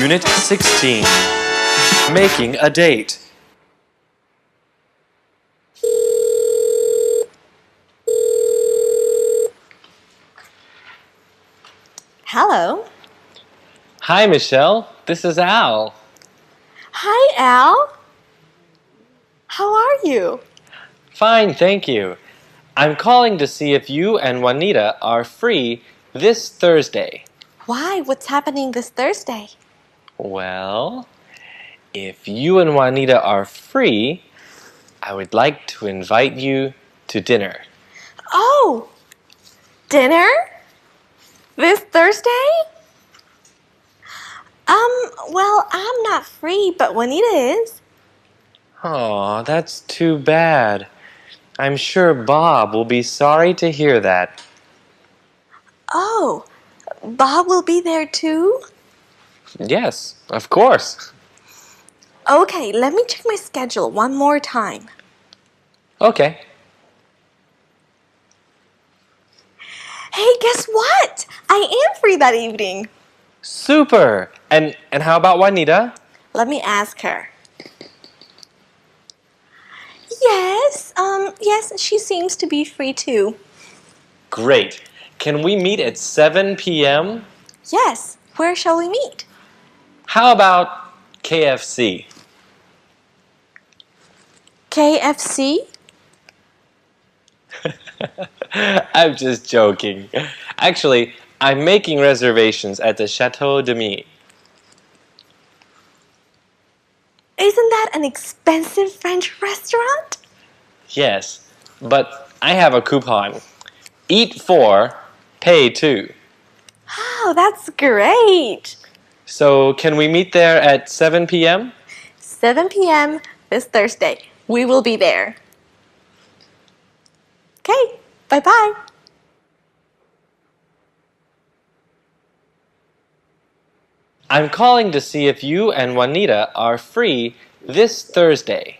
Unit 16. Making a date. Hello. Hi, Michelle. This is Al. Hi, Al. How are you? Fine, thank you. I'm calling to see if you and Juanita are free this Thursday. Why? What's happening this Thursday? Well, if you and Juanita are free, I would like to invite you to dinner. Oh, dinner? This Thursday? Well, I'm not free, but Juanita is. Oh, that's too bad. I'm sure Bob will be sorry to hear that. Oh, Bob will be there too? Yes, of course. Okay, let me check my schedule one more time. Okay. Hey, guess what? I am free that evening. Super! And how about Juanita? Let me ask her. Yes, she seems to be free too. Great. Can we meet at 7 p.m.? Yes, where shall we meet? How about KFC? KFC? I'm just joking. Actually, I'm making reservations at the Chateau de Mie. Isn't that an expensive French restaurant? Yes, but I have a coupon. Eat 4, pay 2. Oh, that's great. So can we meet there at 7 p.m.? 7 p.m. this Thursday. We will be there. Okay, bye-bye. I'm calling to see if you and Juanita are free this Thursday.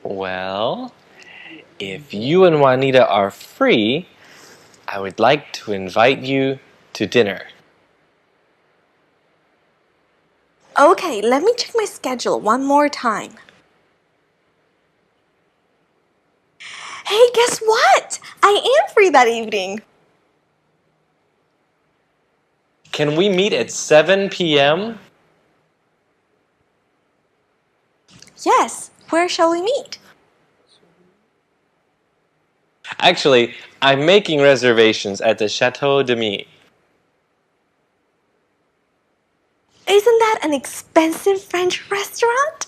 Well, if you and Juanita are free, I would like to invite you to dinner. Okay, let me check my schedule one more time. Hey, guess what? I am free that evening. Can we meet at 7 p.m.? Yes, where shall we meet? Actually, I'm making reservations at the Chateau de Mie. Isn't that an expensive French restaurant?